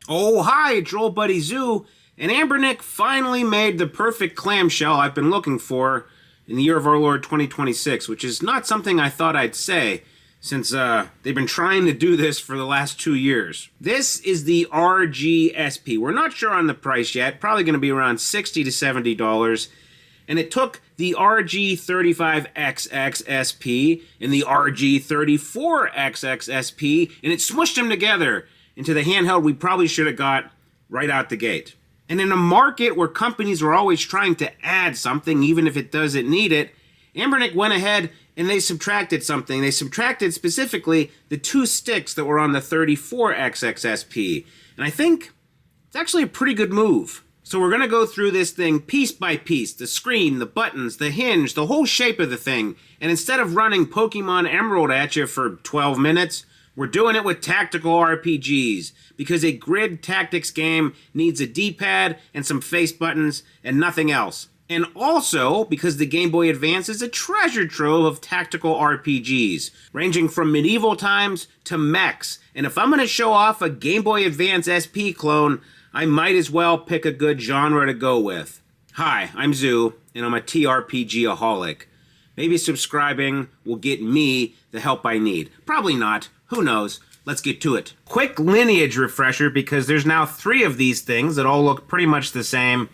Oh, hi, it's your old buddy Zoo, and Anbernic finally made the perfect clamshell I've been looking for in the year of our Lord 2026, which is not something I thought I'd say, since they've been trying to do this for the last 2 years. This is the RG SP. We're not sure on the price yet, probably going to be around $60 to $70, and it took the RG35XX SP and the RG34XX SP, and it smushed them together into the handheld we probably should have got right out the gate. And in a market where companies are always trying to add something, even if it doesn't need it, Anbernic went ahead and they subtracted something. They subtracted specifically the 2 sticks that were on the 34XXSP. And I think it's actually a pretty good move. So we're going to go through this thing piece by piece, the screen, the buttons, the hinge, the whole shape of the thing. And instead of running Pokémon Emerald at you for 12 minutes, we're doing it with tactical RPGs, because a grid tactics game needs a D-pad and some face buttons and nothing else. And also because the Game Boy Advance is a treasure trove of tactical RPGs, ranging from medieval times to mechs. And if I'm going to show off a Game Boy Advance SP clone, I might as well pick a good genre to go with. Hi, I'm Zoo, and I'm a TRPG-aholic. Maybe subscribing will get me the help I need. Probably not. Who knows? Let's get to it. Quick lineage refresher, because there's now 3 of these things that all look pretty much the same,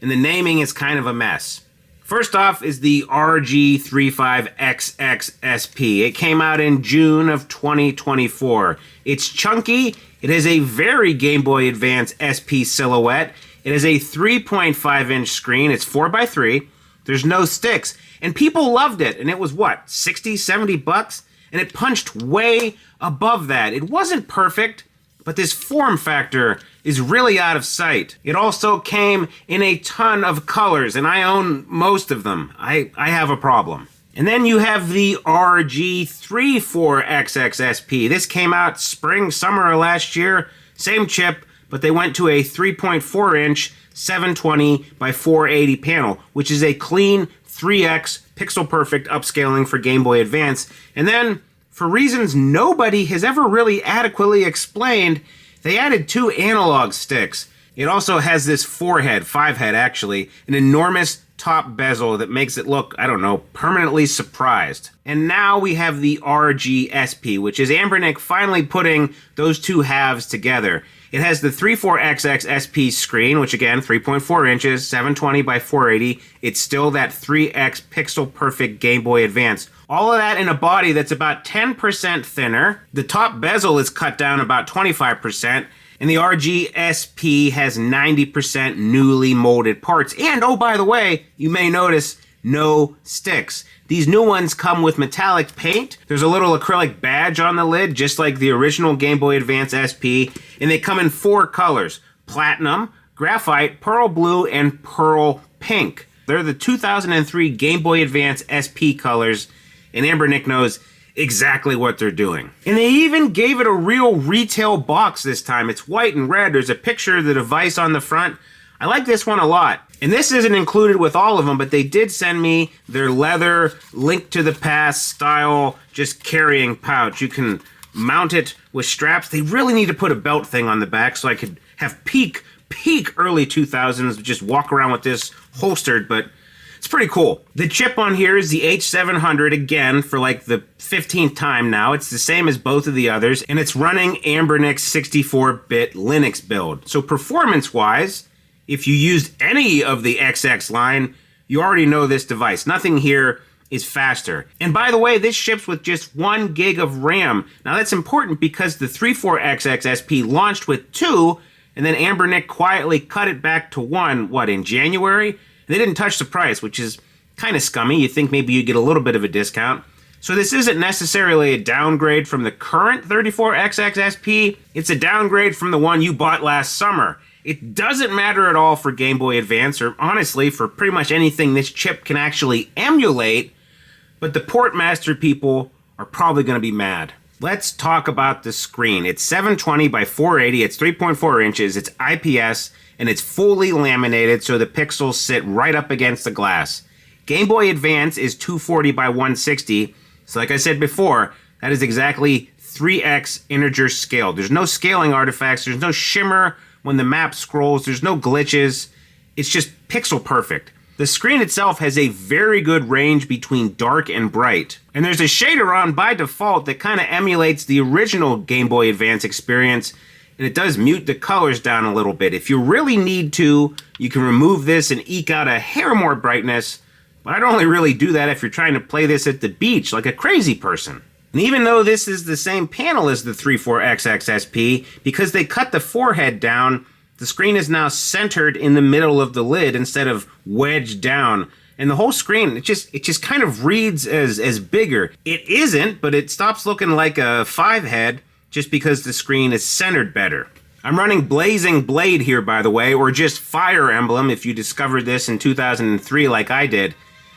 and the naming is kind of a mess. First off is the RG35XX SP. It came out in June of 2024. It's chunky. It has a very Game Boy Advance SP silhouette. It has a 3.5-inch screen. It's 4x3. There's no sticks. And people loved it. And it was what, 60, 70 bucks? And it punched way above that. It wasn't perfect, but this form factor is really out of sight. It also came in a ton of colors, and I own most of them. I have a problem. And then you have the RG34XXSP. This came out spring, summer of last year. Same chip, but they went to a 3.4-inch 720 by 480 panel, which is a clean 3x pixel-perfect upscaling for Game Boy Advance. And then, for reasons nobody has ever really adequately explained, they added 2 analog sticks. It also has this 5-head actually, an enormous top bezel that makes it look, I don't know, permanently surprised. And now we have the RG SP, which is Anbernic finally putting those 2 halves together. It has the 34XX SP screen, which again, 3.4 inches, 720 by 480. It's still that 3x pixel perfect Game Boy Advance. All of that in a body that's about 10% thinner. The top bezel is cut down about 25%. And the RG SP has 90% newly molded parts. And, oh, by the way, you may notice no sticks. These new ones come with metallic paint. There's a little acrylic badge on the lid, just like the original Game Boy Advance SP. And they come in 4 colors: platinum, graphite, pearl blue, and pearl pink. They're the 2003 Game Boy Advance SP colors, and Anbernic knows exactly what they're doing. And they even gave it a real retail box this time. It's white and red. There's a picture of the device on the front. I like this one a lot. And this isn't included with all of them, but they did send me their leather Link to the Past style just carrying pouch. You can mount it with straps. They really need to put a belt thing on the back so I could have peak early 2000s, just walk around with this holstered, but it's pretty cool. The chip on here is the H700, again, for like the 15th time now. It's the same as both of the others, and it's running Anbernic's 64-bit Linux build. So performance-wise, if you used any of the XX line, you already know this device. Nothing here is faster. And by the way, this ships with just 1 gig of RAM. Now that's important because the 34XXSP launched with 2, and then Anbernic quietly cut it back to 1, in January? They didn't touch the price, which is kind of scummy. You think maybe you get a little bit of a discount. So this isn't necessarily a downgrade from the current 34XXSP. It's a downgrade from the one you bought last summer. It doesn't matter at all for Game Boy Advance, or honestly for pretty much anything this chip can actually emulate, but the Portmaster people are probably going to be mad. Let's talk about the screen. It's 720 by 480, it's 3.4 inches, it's IPS, and it's fully laminated so the pixels sit right up against the glass. Game Boy Advance is 240 by 160, so like I said before, that is exactly 3x integer scale. There's no scaling artifacts. There's no shimmer when the map scrolls. There's no glitches. It's just pixel perfect. The screen itself has a very good range between dark and bright. And there's a shader on by default that kind of emulates the original Game Boy Advance experience, and it does mute the colors down a little bit. If you really need to, you can remove this and eke out a hair more brightness, but I'd only really do that if you're trying to play this at the beach like a crazy person. And even though this is the same panel as the 34XX SP, because they cut the forehead down, the screen is now centered in the middle of the lid instead of wedged down. And the whole screen, it just kind of reads as bigger. It isn't, but it stops looking like a 5-head just because the screen is centered better. I'm running Blazing Blade here, by the way, or just Fire Emblem if you discovered this in 2003 like I did.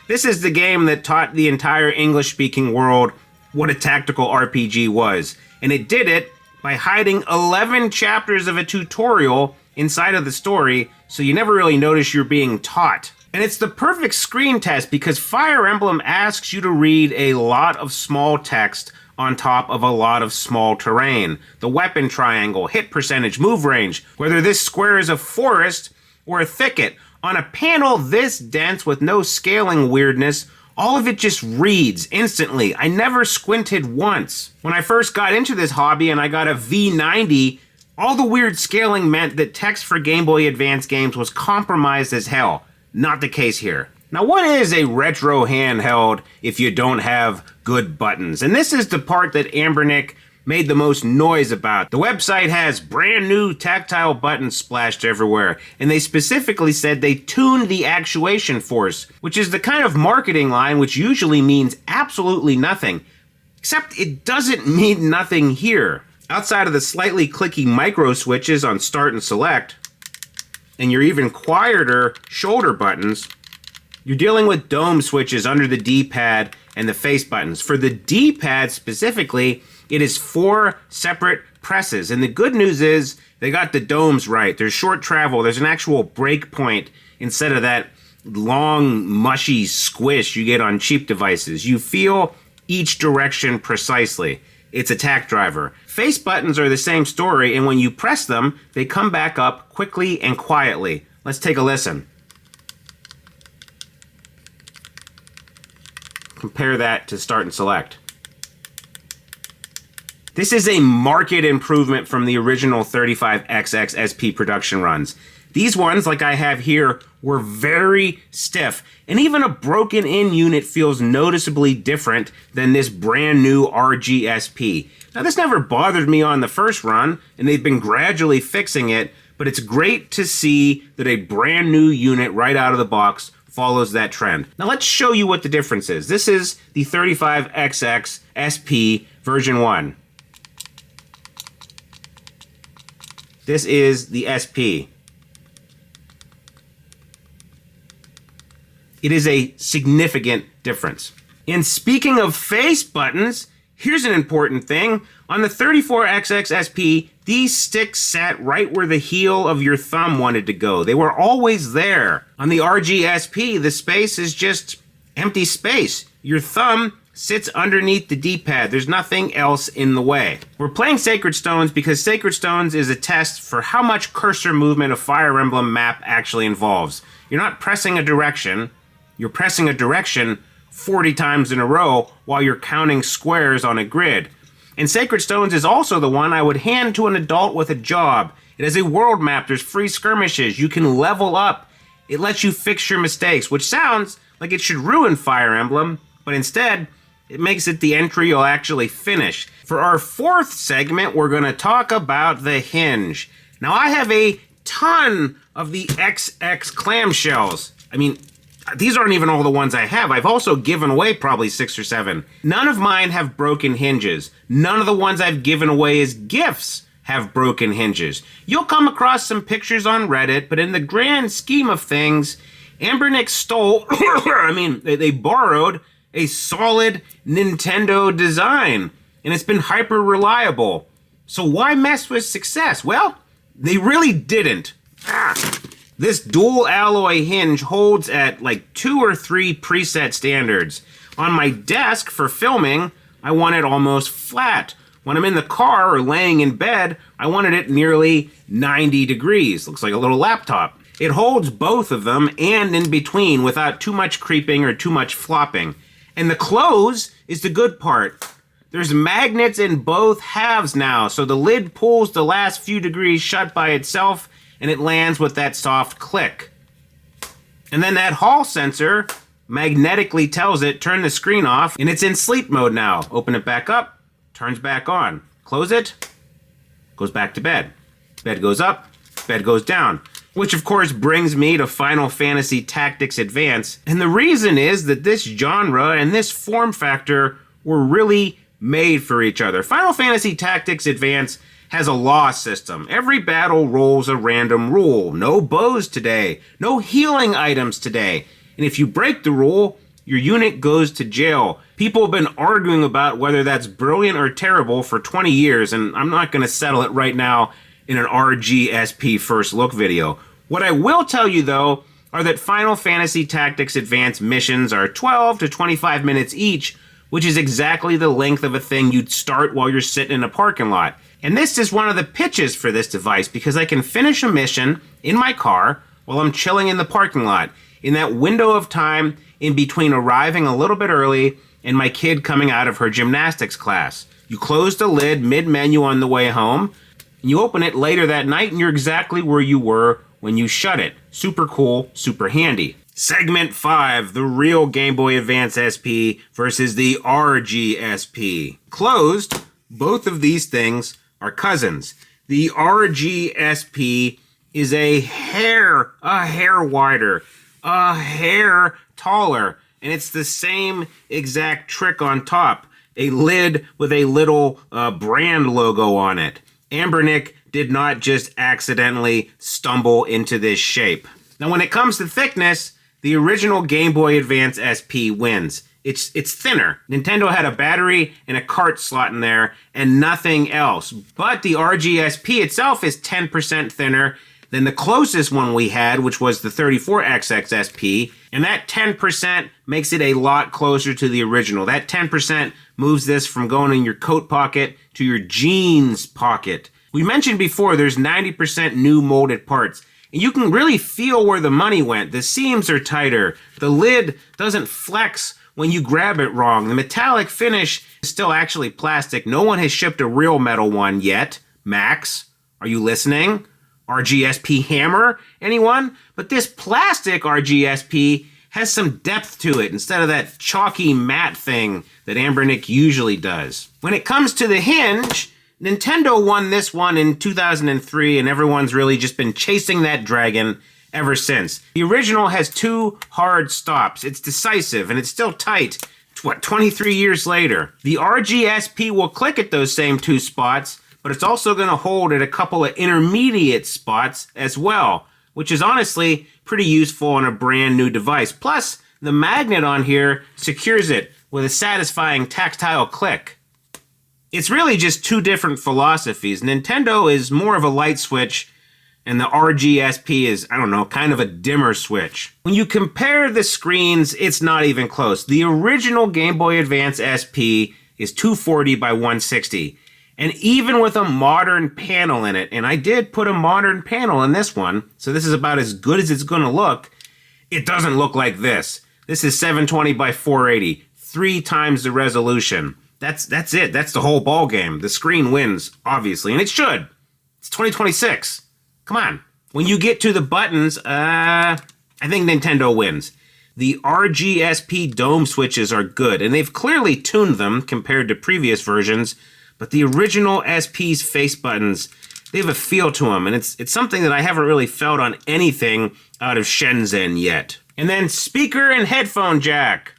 This is the game that taught the entire English-speaking world what a tactical RPG was. And it did it by hiding 11 chapters of a tutorial inside of the story, so you never really notice you're being taught. And it's the perfect screen test because Fire Emblem asks you to read a lot of small text on top of a lot of small terrain. The weapon triangle, hit percentage, move range, whether this square is a forest or a thicket. On a panel this dense with no scaling weirdness, all of it just reads instantly. I never squinted once. When I first got into this hobby and I got a V90, all the weird scaling meant that text for Game Boy Advance games was compromised as hell. Not the case here. Now, what is a retro handheld if you don't have good buttons? And this is the part that Anbernic made the most noise about. The website has brand new tactile buttons splashed everywhere, and they specifically said they tuned the actuation force, which is the kind of marketing line which usually means absolutely nothing. Except it doesn't mean nothing here. Outside of the slightly clicky micro switches on start and select, and your even quieter shoulder buttons, you're dealing with dome switches under the D-pad and the face buttons. For the D-pad specifically, it is 4 separate presses. And the good news is they got the domes right. There's short travel. There's an actual break point instead of that long, mushy squish you get on cheap devices. You feel each direction precisely. It's a tack driver. Face buttons are the same story, and when you press them, they come back up quickly and quietly. Let's take a listen. Compare that to start and select. This is a marked improvement from the original 35XX SP production runs. These ones, like I have here, were very stiff, and even a broken-in unit feels noticeably different than this brand new RGSP. Now, this never bothered me on the first run, and they've been gradually fixing it, but it's great to see that a brand new unit right out of the box follows that trend. Now, let's show you what the difference is. This is the 35XX SP version 1. This is the SP. It is a significant difference. And speaking of face buttons, here's an important thing. On the 34XX SP, these sticks sat right where the heel of your thumb wanted to go. They were always there. On the RGSP, the space is just empty space. Your thumb sits underneath the D-pad. There's nothing else in the way. We're playing Sacred Stones because Sacred Stones is a test for how much cursor movement a Fire Emblem map actually involves. You're not pressing a direction. You're pressing a direction 40 times in a row while you're counting squares on a grid. And Sacred Stones is also the one I would hand to an adult with a job. It has a world map, there's free skirmishes, you can level up. It lets you fix your mistakes, which sounds like it should ruin Fire Emblem, but instead, it makes it the entry you'll actually finish. For our fourth segment, we're going to talk about the hinge. Now, I have a ton of the XX clamshells. I mean, these aren't even all the ones I have. I've also given away probably 6 or 7. None of mine have broken hinges. None of the ones I've given away as gifts have broken hinges. You'll come across some pictures on Reddit, but in the grand scheme of things, Anbernic stole, they borrowed a solid Nintendo design, and it's been hyper reliable. So why mess with success? Well, they really didn't. This dual alloy hinge holds at like 2 or 3 preset standards. On my desk for filming, I want it almost flat. When I'm in the car or laying in bed, I wanted it nearly 90 degrees. Looks like a little laptop. It holds both of them and in between without too much creeping or too much flopping. And the close is the good part. There's magnets in both halves now, so the lid pulls the last few degrees shut by itself, and it lands with that soft click. And then that hall sensor magnetically tells it, turn the screen off, and it's in sleep mode now. Open it back up, turns back on. Close it, goes back to bed. Bed goes up, bed goes down. Which of course brings me to Final Fantasy Tactics Advance. And the reason is that this genre and this form factor were really made for each other. Final Fantasy Tactics Advance has a law system. Every battle rolls a random rule. No bows today. No healing items today. And if you break the rule, your unit goes to jail. People have been arguing about whether that's brilliant or terrible for 20 years, and I'm not going to settle it right now in an RGSP first look video. What I will tell you though are that Final Fantasy Tactics Advance missions are 12 to 25 minutes each, which is exactly the length of a thing you'd start while you're sitting in a parking lot. And this is one of the pitches for this device because I can finish a mission in my car while I'm chilling in the parking lot, in that window of time in between arriving a little bit early and my kid coming out of her gymnastics class. You close the lid mid-menu on the way home, and you open it later that night and you're exactly where you were when you shut it. Super cool, super handy. Segment 5, the real Game Boy Advance SP versus the RGSP. Closed, both of these things are cousins. The RGSP is a hair wider, a hair taller, and it's the same exact trick on top. A lid with a little brand logo on it. Anbernic did not just accidentally stumble into this shape. Now when it comes to thickness, the original Game Boy Advance SP wins. It's thinner. Nintendo had a battery and a cart slot in there and nothing else. But the RGSP itself is 10% thinner than the closest one we had, which was the 34XX SP, and that 10% makes it a lot closer to the original. That 10% moves this from going in your coat pocket to your jeans pocket. We mentioned before there's 90% new molded parts, and you can really feel where the money went. The seams are tighter. The lid doesn't flex when you grab it wrong. The metallic finish is still actually plastic. No one has shipped a real metal one yet. Max, are you listening? RGSP hammer? Anyone? But this plastic RGSP has some depth to it instead of that chalky matte thing that Anbernic usually does. When it comes to the hinge, Nintendo won this one in 2003 and everyone's really just been chasing that dragon ever since. The original has 2 hard stops. It's decisive and it's still tight. 23 years later. The RGSP will click at those same 2 spots, but it's also going to hold at a couple of intermediate spots as well, which is honestly pretty useful on a brand new device. Plus, the magnet on here secures it with a satisfying tactile click. It's really just 2 different philosophies. Nintendo is more of a light switch, and the RGSP is, I don't know, kind of a dimmer switch. When you compare the screens, it's not even close. The original Game Boy Advance SP is 240 by 160. And even with a modern panel in it, and I did put a modern panel in this one, so this is about as good as it's going to look, it doesn't look like this. This is 720 by 480, 3 times the resolution. That's it. That's the whole ball game. The screen wins, obviously, and it should. It's 2026. Come on. When you get to the buttons, I think Nintendo wins. The RGSP dome switches are good, and they've clearly tuned them compared to previous versions, but the original SP's face buttons, they have a feel to them, and it's something that I haven't really felt on anything out of Shenzhen yet. And then speaker and headphone jack.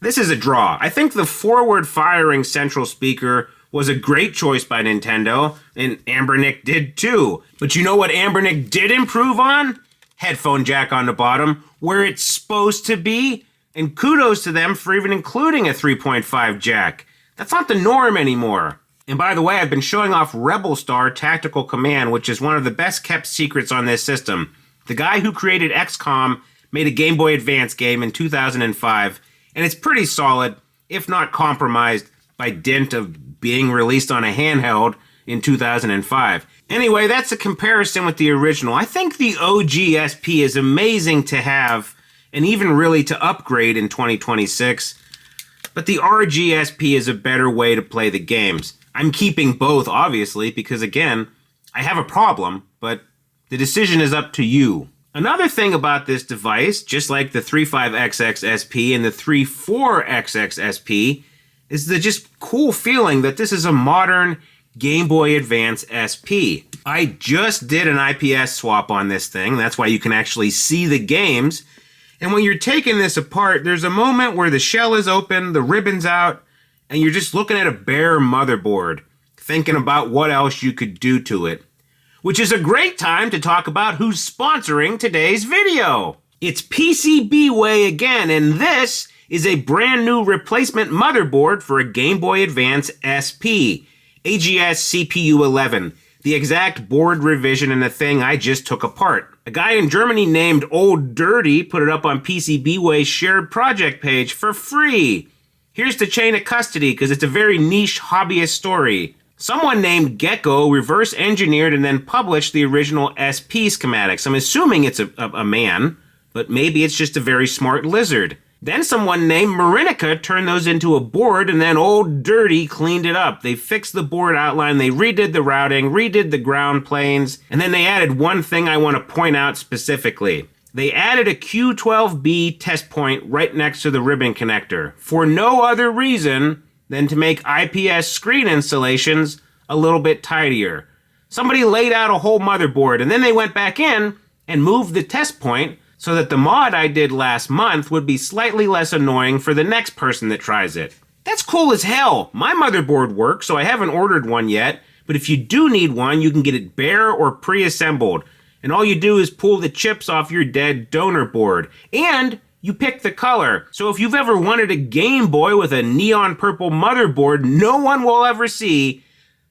This is a draw. I think the forward-firing central speaker was a great choice by Nintendo, and Anbernic did too. But you know what Anbernic did improve on? Headphone jack on the bottom, where it's supposed to be. And kudos to them for even including a 3.5 jack. That's not the norm anymore. And by the way, I've been showing off Rebelstar Tactical Command, which is one of the best kept secrets on this system. The guy who created XCOM made a Game Boy Advance game in 2005, and it's pretty solid, if not compromised, by dint of being released on a handheld in 2005. Anyway, that's a comparison with the original. I think the OG SP is amazing to have, and even really to upgrade in 2026. But the RG SP is a better way to play the games. I'm keeping both, obviously, because again, I have a problem, but the decision is up to you. Another thing about this device, just like the 35XX SP and the 34XX SP, is the just cool feeling that this is a modern Game Boy Advance SP. I just did an IPS swap on this thing. That's why you can actually see the games. And when you're taking this apart, there's a moment where the shell is open, the ribbon's out, and you're just looking at a bare motherboard, thinking about what else you could do to it. Which is a great time to talk about who's sponsoring today's video. It's PCBWay again, and this is a brand new replacement motherboard for a Game Boy Advance SP, AGS CPU 11, the exact board revision and the thing I just took apart. A guy in Germany named Old Dirty put it up on PCBWay's shared project page for free. Here's the chain of custody, because it's a very niche hobbyist story. Someone named Gecko reverse engineered and then published the original SP schematics. I'm assuming it's a man, but maybe it's just a very smart lizard. Then someone named Marinica turned those into a board, and then Old Dirty cleaned it up. They fixed the board outline, they redid the routing, redid the ground planes, and then they added one thing I want to point out specifically. They added a Q12B test point right next to the ribbon connector for no other reason than to make IPS screen installations a little bit tidier. Somebody laid out a whole motherboard, and then they went back in and moved the test point so that the mod I did last month would be slightly less annoying for the next person that tries it. That's cool as hell. My motherboard works, so I haven't ordered one yet, but if you do need one, you can get it bare or pre-assembled, and all you do is pull the chips off your dead donor board, and you pick the color. So if you've ever wanted a Game Boy with a neon purple motherboard no one will ever see,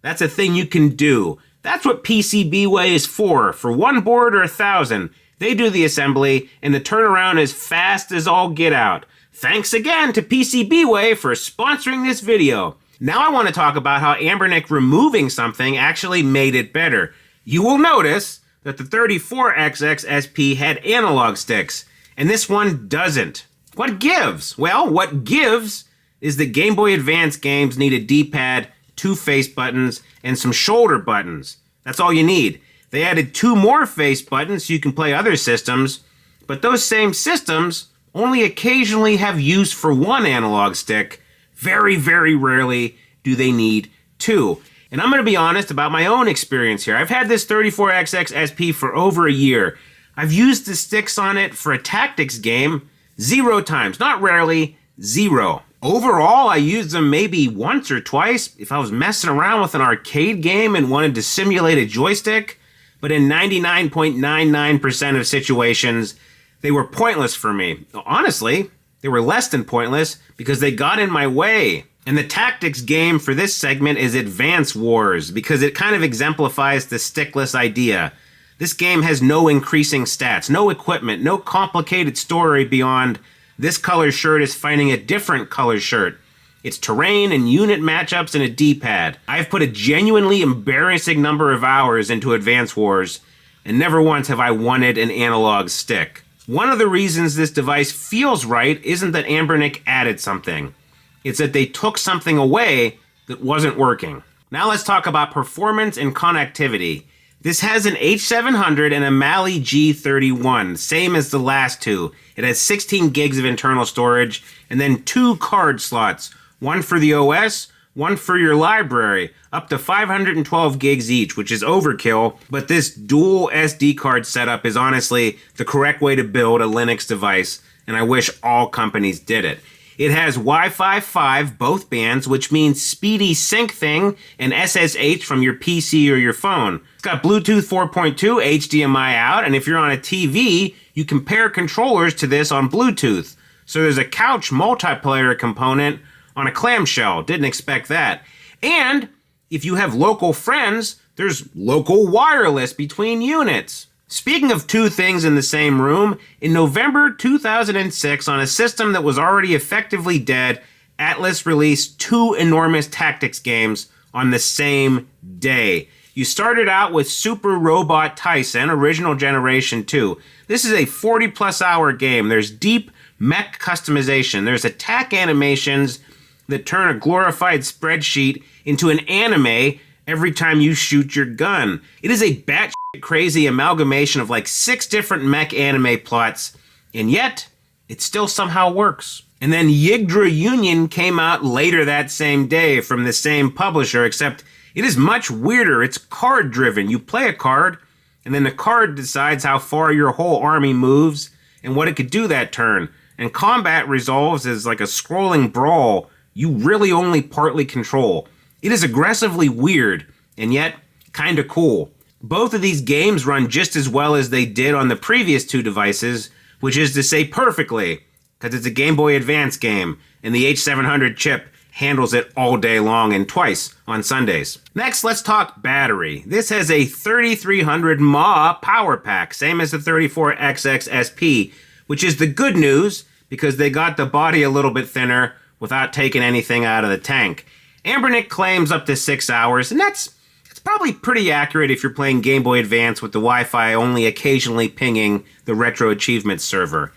that's a thing you can do. That's what PCBWay is for one board or 1,000. They do the assembly, and the turnaround is fast as all get out. Thanks again to PCBWay for sponsoring this video. Now I want to talk about how Anbernic removing something actually made it better. You will notice that the 34XX SP had analog sticks, and this one doesn't. What gives? Well, what gives is that Game Boy Advance games need a D-pad, 2 face buttons, and some shoulder buttons. That's all you need. They added 2 more face buttons so you can play other systems, but those same systems only occasionally have use for 1 analog stick. Very, very rarely do they need 2. And I'm going to be honest about my own experience here. I've had this 34XX SP for over a year. I've used the sticks on it for a tactics game 0 times, not rarely, 0. Overall, I used them maybe once or twice if I was messing around with an arcade game and wanted to simulate a joystick, but in 99.99% of situations, they were pointless for me. Honestly, they were less than pointless because they got in my way. And the tactics game for this segment is Advance Wars because it kind of exemplifies the stickless idea. This game has no increasing stats, no equipment, no complicated story beyond this color shirt is fighting a different color shirt. It's terrain and unit matchups and a D-pad. I've put a genuinely embarrassing number of hours into Advance Wars, and never once have I wanted an analog stick. One of the reasons this device feels right isn't that Anbernic added something. It's that they took something away that wasn't working. Now let's talk about performance and connectivity. This has an H700 and a Mali G31, same as the last two. It has 16 gigs of internal storage and then 2 card slots, one for the OS, one for your library, up to 512 gigs each, which is overkill, but this dual SD card setup is honestly the correct way to build a Linux device, and I wish all companies did it. It has Wi-Fi 5, both bands, which means speedy sync thing and SSH from your PC or your phone. It's got Bluetooth 4.2, HDMI out, and if you're on a TV, you can pair controllers to this on Bluetooth. So there's a couch multiplayer component on a clamshell. Didn't expect that. And if you have local friends, there's local wireless between units. Speaking of 2 things in the same room, in November 2006, on a system that was already effectively dead, Atlus released 2 enormous tactics games on the same day. You started out with Super Robot Taisen, original generation 2. This is a 40-plus hour game. There's deep mech customization. There's attack animations that turn a glorified spreadsheet into an anime every time you shoot your gun. It is a batshit crazy amalgamation of like 6 different mech anime plots, and yet it still somehow works. And then Yggdra Union came out later that same day from the same publisher, except it is much weirder. It's card driven. You play a card, and then the card decides how far your whole army moves and what it could do that turn. And combat resolves as like a scrolling brawl you really only partly control. It is aggressively weird, and yet kinda cool. Both of these games run just as well as they did on the previous 2 devices, which is to say perfectly, because it's a Game Boy Advance game, and the H700 chip handles it all day long and twice on Sundays. Next, let's talk battery. This has a 3300 mAh power pack, same as the 34XX SP, which is the good news because they got the body a little bit thinner without taking anything out of the tank. Anbernic claims up to 6 hours, and that's probably pretty accurate if you're playing Game Boy Advance with the Wi-Fi only occasionally pinging the Retro Achievements server.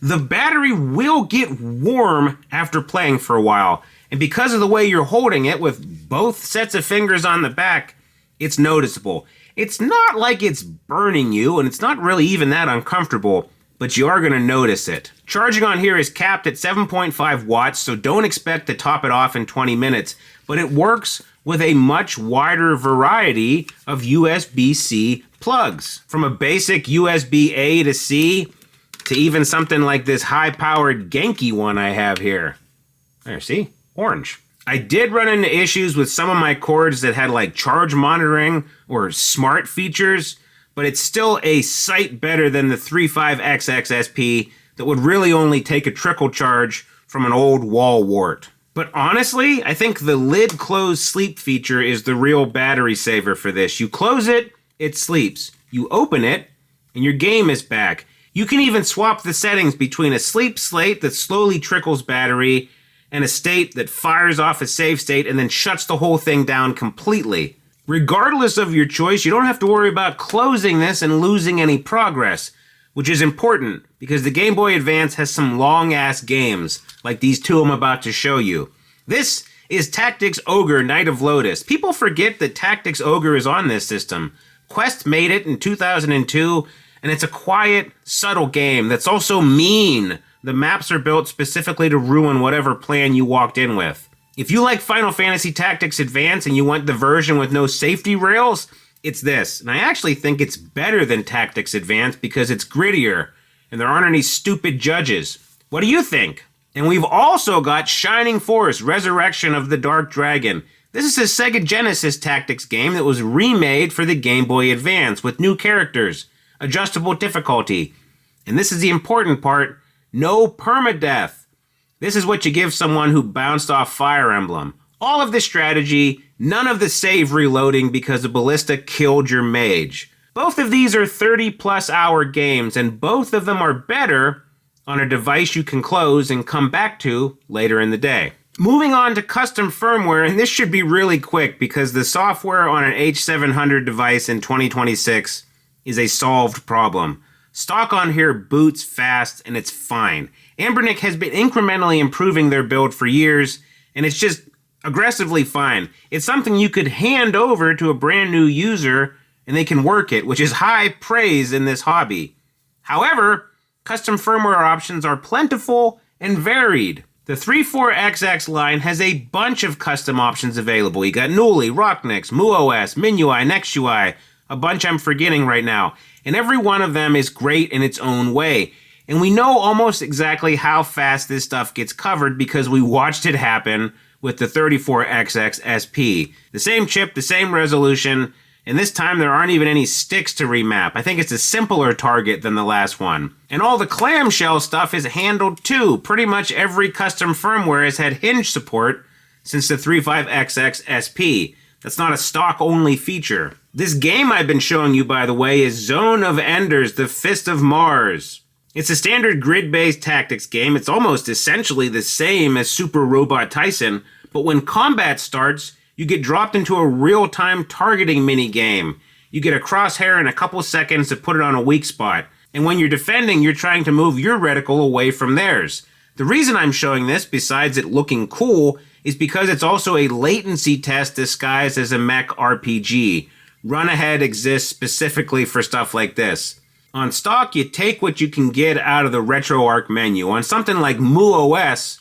The battery will get warm after playing for a while, and because of the way you're holding it with both sets of fingers on the back, it's noticeable. It's not like it's burning you, and it's not really even that uncomfortable, but you are going to notice it. Charging on here is capped at 7.5 watts, so don't expect to top it off in 20 minutes, but it works with a much wider variety of USB-C plugs. From a basic USB-A to C, to even something like this high-powered Genki one I have here. There, see? Orange. I did run into issues with some of my cords that had like charge monitoring or smart features, but it's still a sight better than the 35XX SP that would really only take a trickle charge from an old wall wart. But honestly, I think the lid close sleep feature is the real battery saver for this. You close it, it sleeps. You open it, and your game is back. You can even swap the settings between a sleep state that slowly trickles battery and a state that fires off a save state and then shuts the whole thing down completely. Regardless of your choice, you don't have to worry about closing this and losing any progress, which is important because the Game Boy Advance has some long-ass games, like these 2 I'm about to show you. This is Tactics Ogre Knight of Lodis. People forget that Tactics Ogre is on this system. Quest made it in 2002, and it's a quiet, subtle game that's also mean. The maps are built specifically to ruin whatever plan you walked in with. If you like Final Fantasy Tactics Advance and you want the version with no safety rails, it's this. And I actually think it's better than Tactics Advance because it's grittier and there aren't any stupid judges. What do you think? And we've also got Shining Force, Resurrection of the Dark Dragon. This is a Sega Genesis tactics game that was remade for the Game Boy Advance with new characters, adjustable difficulty. And this is the important part, no permadeath. This is what you give someone who bounced off Fire Emblem. All of the strategy, none of the save reloading because a ballista killed your mage. Both of these are 30-plus hour games, and both of them are better on a device you can close and come back to later in the day. Moving on to custom firmware, and this should be really quick because the software on an H700 device in 2026 is a solved problem. Stock on here boots fast, and it's fine. Anbernic has been incrementally improving their build for years, and it's just aggressively fine. It's something you could hand over to a brand new user, and they can work it, which is high praise in this hobby. However, custom firmware options are plentiful and varied. The 34XX line has a bunch of custom options available. You got Nuli, Rocknix, MuOS, MinUI, NextUI, a bunch I'm forgetting right now. And every one of them is great in its own way. And we know almost exactly how fast this stuff gets covered because we watched it happen with the 34XX SP. The same chip, the same resolution, and this time there aren't even any sticks to remap. I think it's a simpler target than the last one. And all the clamshell stuff is handled too. Pretty much every custom firmware has had hinge support since the 35XX SP. That's not a stock-only feature. This game I've been showing you, by the way, is Zone of Enders, The Fist of Mars. It's a standard grid-based tactics game. It's almost essentially the same as Super Robot Taisen, but when combat starts, you get dropped into a real-time targeting minigame. You get a crosshair in a couple seconds to put it on a weak spot. And when you're defending, you're trying to move your reticle away from theirs. The reason I'm showing this, besides it looking cool, is because it's also a latency test disguised as a mech RPG. Run Ahead exists specifically for stuff like this. On stock, you take what you can get out of the RetroArch menu. On something like MooOS,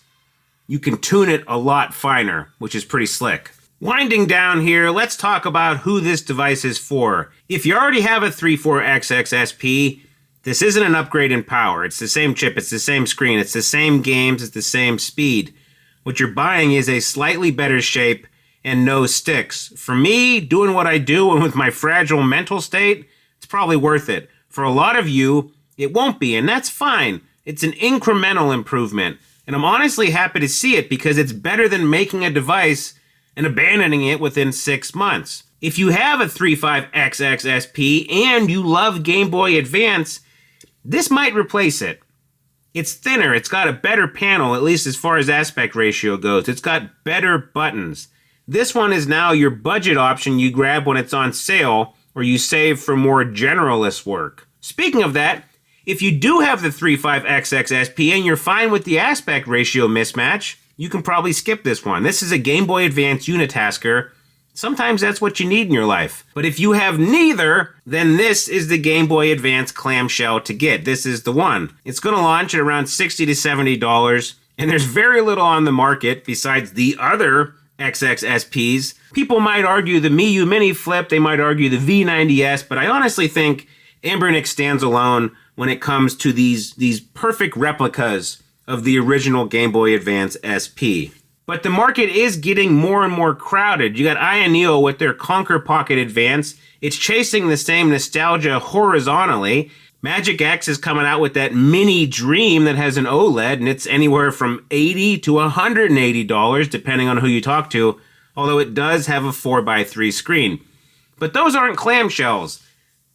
you can tune it a lot finer, which is pretty slick. Winding down here, let's talk about who this device is for. If you already have a 34XX SP, this isn't an upgrade in power. It's the same chip, it's the same screen, it's the same games, it's the same speed. What you're buying is a slightly better shape and no sticks. For me, doing what I do and with my fragile mental state, it's probably worth it. For a lot of you, it won't be, and that's fine. It's an incremental improvement, and I'm honestly happy to see it because it's better than making a device and abandoning it within 6 months. If you have a 35XX SP and you love Game Boy Advance, this might replace it. It's thinner, it's got a better panel, at least as far as aspect ratio goes. It's got better buttons. This one is now your budget option you grab when it's on sale, or you save for more generalist work. Speaking of that, if you do have the 35XX SP and you're fine with the aspect ratio mismatch, you can probably skip this one. This is a Game Boy Advance unitasker. Sometimes that's what you need in your life. But if you have neither, then this is the Game Boy Advance clamshell to get. This is the one. It's going to launch at around $60 to $70, and there's very little on the market besides the other XXSPs. People might argue the Miyu Mini Flip, they might argue the V90S, but I honestly think Anbernic stands alone when it comes to these perfect replicas of the original Game Boy Advance SP. But the market is getting more and more crowded. You got Ioneo with their Conquer Pocket Advance. It's chasing the same nostalgia horizontally. Magic X is coming out with that mini Dream that has an OLED, and it's anywhere from $80 to $180, depending on who you talk to, although it does have a 4x3 screen. But those aren't clamshells.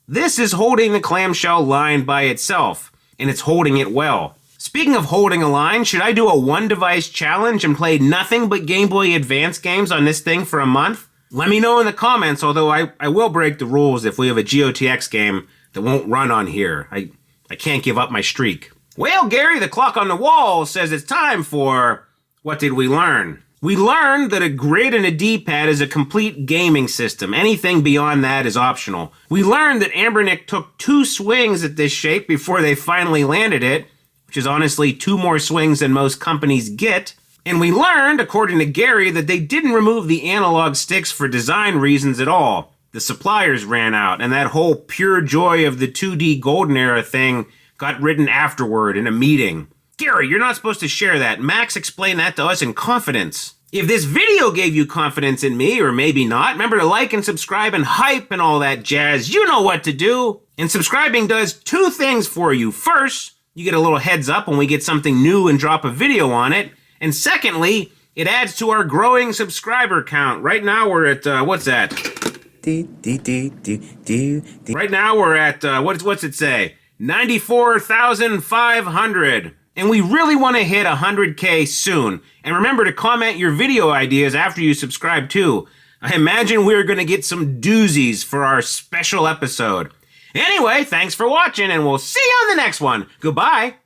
This is holding the clamshell line by itself, and it's holding it well. Speaking of holding a line, should I do a one-device challenge and play nothing but Game Boy Advance games on this thing for a month? Let me know in the comments, although I will break the rules if we have a GOTX game that won't run on here. I can't give up my streak. Well, Gary, the clock on the wall says it's time for... What did we learn? We learned that a grid and a D-pad is a complete gaming system. Anything beyond that is optional. We learned that Anbernic took 2 swings at this shape before they finally landed it, which is honestly 2 more swings than most companies get. And we learned, according to Gary, that they didn't remove the analog sticks for design reasons at all. The suppliers ran out, and that whole pure joy of the 2D golden era thing got written afterward in a meeting. Gary, you're not supposed to share that. Max explained that to us in confidence. If this video gave you confidence in me, or maybe not, remember to like and subscribe and hype and all that jazz. You know what to do. And subscribing does 2 things for you. First, you get a little heads up when we get something new and drop a video on it. And secondly, it adds to our growing subscriber count. Right now we're at, what's that? Right now we're at, what's it say? 94,500. And we really want to hit 100K soon. And remember to comment your video ideas after you subscribe too. I imagine we're going to get some doozies for our special episode. Anyway, thanks for watching, and we'll see you on the next one. Goodbye.